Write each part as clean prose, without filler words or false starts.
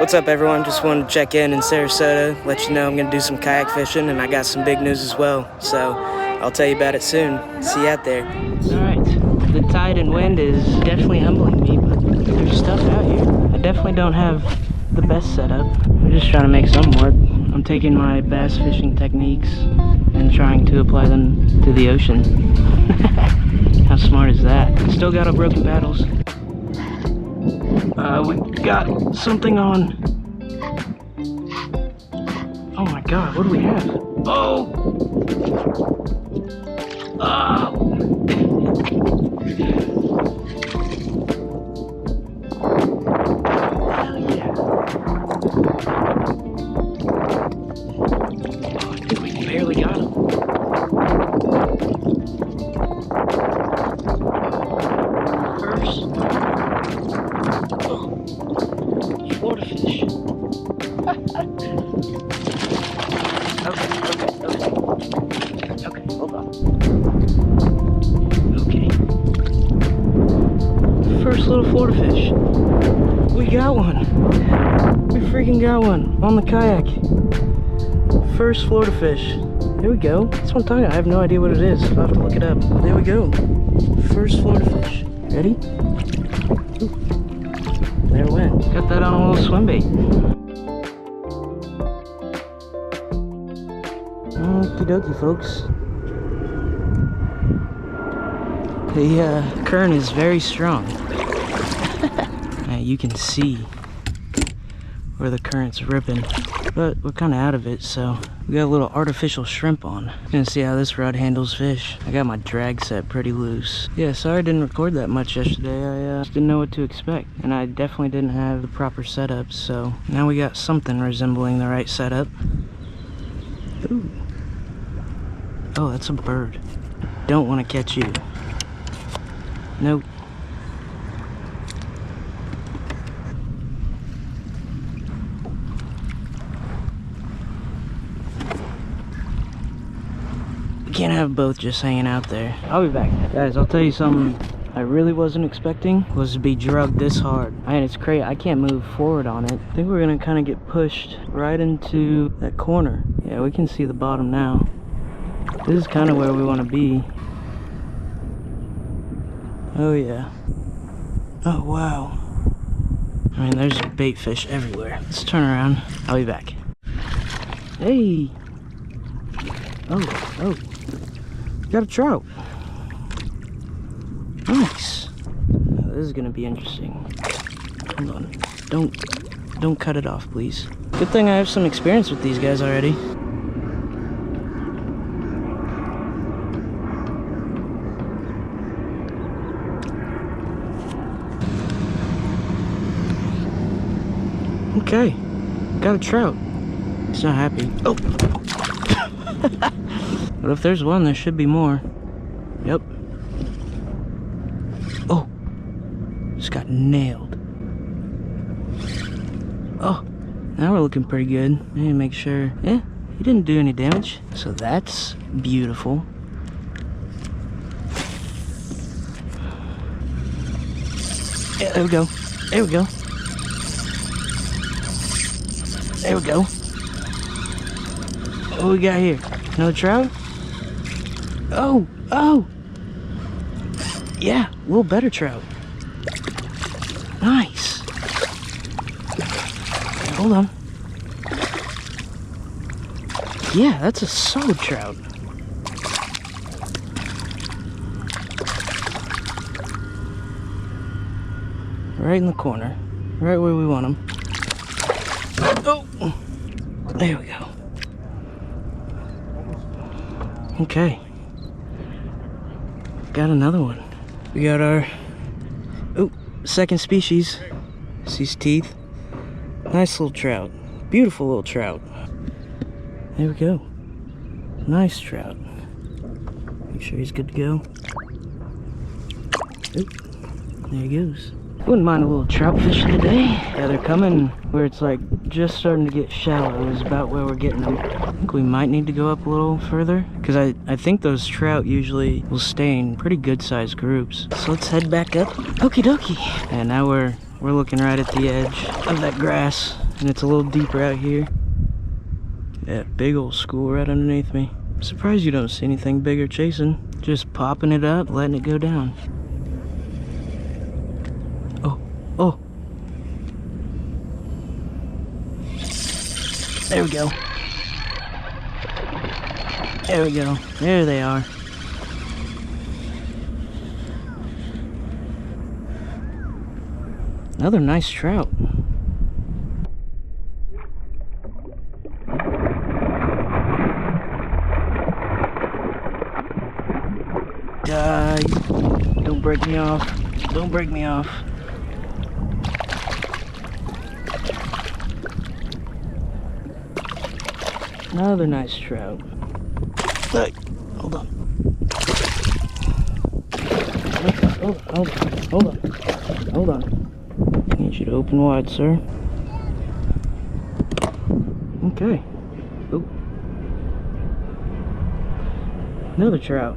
What's up, everyone? Just wanted to check in Sarasota, let you know I'm going to do some kayak fishing, and I got some big news as well. So I'll tell you about it soon. See you out there. Alright, the tide and wind is definitely humbling me, but there's stuff out here. I definitely don't have the best setup. I'm just trying to make some work. I'm taking my bass fishing techniques and trying to apply them to the ocean. How smart is that? Still got our broken paddles. We got something on. Oh my god, what do we have? Oh! Oh! Hell yeah. Oh, I think we barely got him. Okay, hold on. Okay. First little Florida fish. We got one. We freaking got one on the kayak. First Florida fish. There we go. That's what I'm talking about. I have no idea what it is. I'll have to look it up. There we go. First Florida fish. Ready? Ooh. There it went. Got that on a little swim bait. Okie dokie, folks. The current is very strong. You can see where the current's ripping, but we're kind of out of it, so we got a little artificial shrimp on. Gonna see how this rod handles fish. I got my drag set pretty loose. Yeah, sorry I didn't record that much yesterday. I just didn't know what to expect, and I definitely didn't have the proper setup, so now we got something resembling the right setup. Ooh. Oh, that's a bird. Don't want to catch you. Nope. We can't have both just hanging out there. I'll be back. Guys, I'll tell you something I really wasn't expecting was to be drugged this hard. And it's crazy. I can't move forward on it. I think we're going to kind of get pushed right into that corner. Yeah, we can see the bottom now. This is kind of where we want to be. Oh yeah. Oh wow. I mean, there's bait fish everywhere. Let's turn around. I'll be back. Hey. Oh. Got a trout. Nice. Oh, this is gonna be interesting. Hold on. Don't cut it off, please. Good thing I have some experience with these guys already. Okay, got a trout. He's not happy. Oh! But if there's one, there should be more. Yep. Oh! Just got nailed. Oh! Now we're looking pretty good. I need to make sure. Yeah, he didn't do any damage. So that's beautiful. Yeah, there we go. There we go. There we go. What we got here? Another trout? Oh! Yeah, a little better trout. Nice. Hold on. Yeah, that's a solid trout. Right in the corner. Right where we want him. Oh, there we go. Okay, got another one. We got our second species. See his teeth. Nice little trout. Beautiful little trout. There we go. Nice trout. Make sure he's good to go. There he goes. Wouldn't mind a little trout fishing today. Yeah, they're coming where it's like just starting to get shallow is about where we're getting them. I think we might need to go up a little further because I think those trout usually will stay in pretty good sized groups. So let's head back up. Okie dokie. And now we're looking right at the edge of that grass. and it's a little deeper out here. That big old school right underneath me. I'm surprised you don't see anything bigger chasing. Just popping it up, letting it go down. Oh, oh. There we go. There we go. There they are. Another nice trout. Don't break me off. Don't break me off. Another nice trout. Look, hold on. Hold on. I need you to open wide, sir. Okay. Oh. Another trout.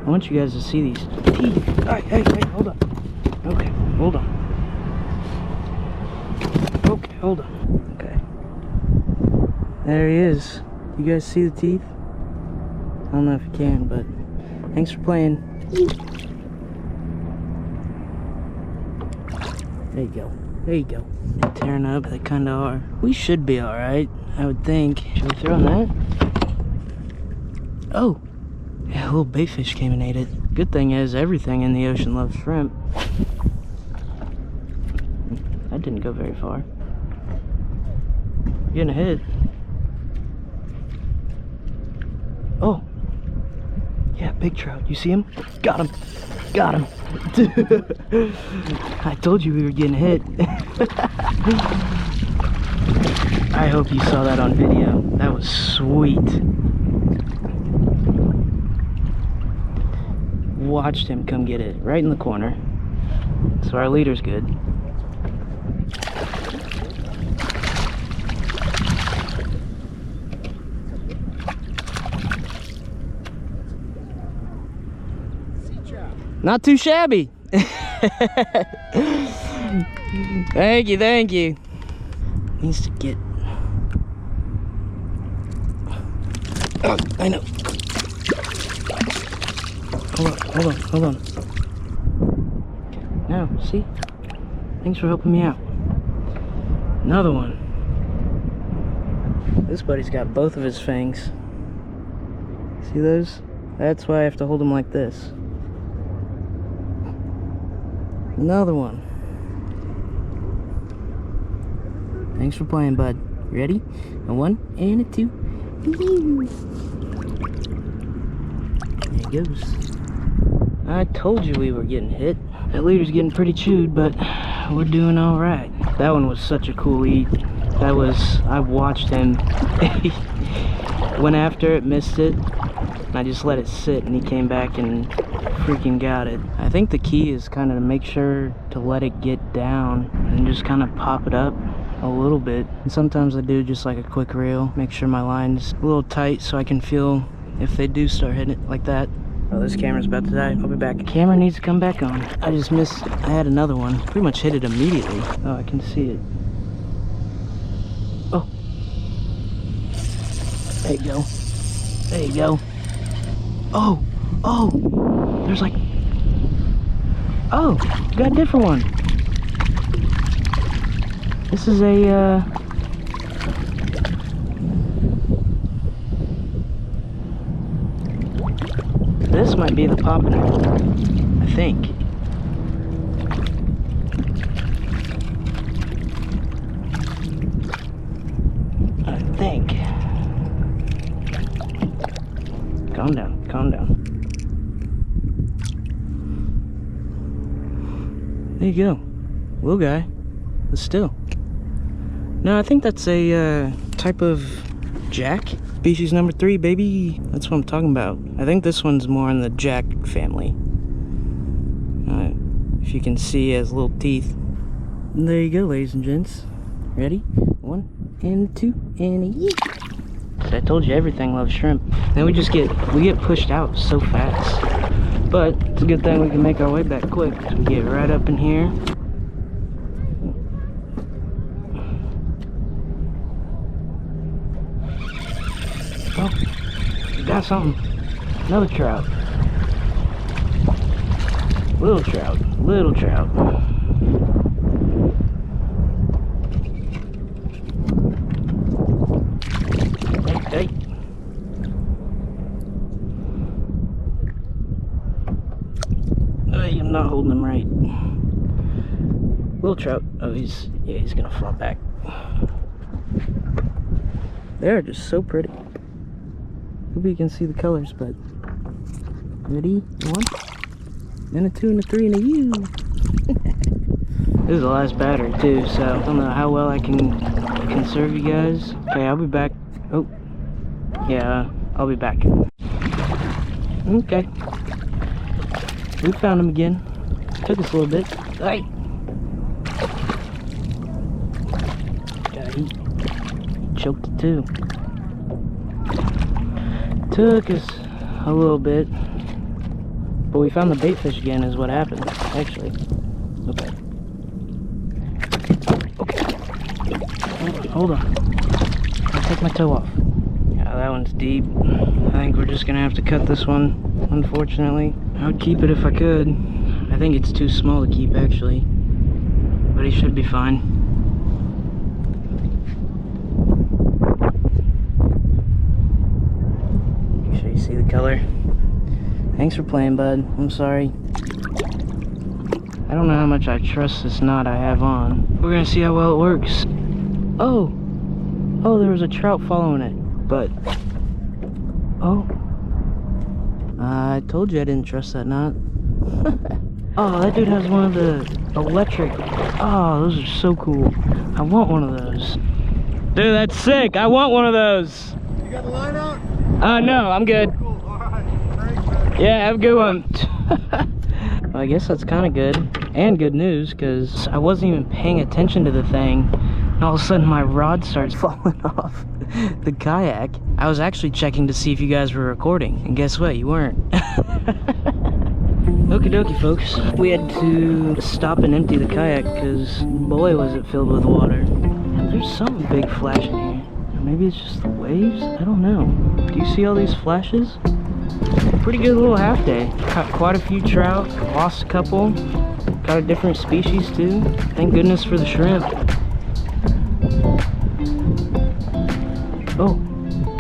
I want you guys to see these teeth. Hey, hold on. Okay, hold on. Okay, hold on. Okay. There he is. You guys see the teeth? I don't know if you can, but thanks for playing. There you go. There you go. They're tearing up. They kind of are. We should be alright, I would think. Should we throw in that? Oh! Yeah, a little baitfish came and ate it. Good thing is, everything in the ocean loves shrimp. That didn't go very far. Getting a hit. Oh! Yeah, big trout. You see him? Got him! Got him! I told you we were getting hit. I hope you saw that on video. That was sweet. Watched him come get it right in the corner. So our leader's good. Not too shabby. Thank you, thank you. Needs to get. Oh, I know. Hold on. Now, see? Thanks for helping me out. Another one. This buddy's got both of his fangs. See those? That's why I have to hold him like this. Another one. Thanks for playing, bud. Ready? A 1 and a 2. There he goes. I told you we were getting hit. That leader's getting pretty chewed, but we're doing all right. That one was such a cool eat. That was, I watched him. Went after it, missed it, and I just let it sit, and he came back and freaking got it. I think the key is kind of to make sure to let it get down and just kind of pop it up a little bit. And sometimes I do just like a quick reel, make sure my line's a little tight so I can feel if they do start hitting it like that. Oh, this camera's about to die. I'll be back. The camera needs to come back on. I just missed, I had another one. Pretty much hit it immediately. Oh, I can see it. Oh. There you go. There you go. Oh, there's like, oh, got a different one. This is a, this might be the poppiner, I think. Calm down, calm down. There you go. Little guy, but still. No, I think that's a type of jack. Species number 3, baby. That's what I'm talking about. I think this one's more in the jack family. If you can see, it has little teeth. And there you go, ladies and gents. Ready? 1 and 2 and a yeet. I told you everything loves shrimp. Then we get pushed out so fast. But it's a good thing we can make our way back quick. So we get right up in here. Oh, we got something. Another trout. Little trout. Little trout. Hey, hey. Hey, I'm not holding him right. Little trout. Oh, he's gonna flop back. They're just so pretty. Hope you can see the colors, but ready? 1, and a 2, and a 3, and a U. This is the last battery too, so I don't know how well I can serve you guys. Okay, I'll be back. Oh, yeah, I'll be back. Okay, we found him again. Took us a little bit. Hey. Yeah, he choked it too. Took us a little bit, but we found the bait fish again is what happened, actually. Okay. Okay. Hold on. I'll take my toe off. Yeah, that one's deep. I think we're just gonna have to cut this one, unfortunately. I would keep it if I could. I think it's too small to keep, actually. But he should be fine. See the color. Thanks for playing, bud. I'm sorry. I don't know how much I trust this knot I have on. We're gonna see how well it works. Oh, there was a trout following it, but I told you I didn't trust that knot. Oh, that dude has one of the electric. Oh, those are so cool. I want one of those. Dude, that's sick. I want one of those. You got the line out? No, I'm good. Cool. All right. Thanks, man. Yeah, have a good one. Well, I guess that's kind of good. And good news, because I wasn't even paying attention to the thing. And all of a sudden, my rod starts falling off the kayak. I was actually checking to see if you guys were recording. And guess what? You weren't. Okie dokie, folks. We had to stop and empty the kayak, because boy, was it filled with water. There's something big flashing here. Maybe it's just the waves? I don't know. Do you see all these flashes? Pretty good little half day. Caught quite a few trout, lost a couple. Got a different species too. Thank goodness for the shrimp. Oh,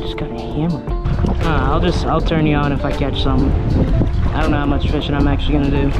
just got hammered. I'll turn you on if I catch some. I don't know how much fishing I'm actually gonna do.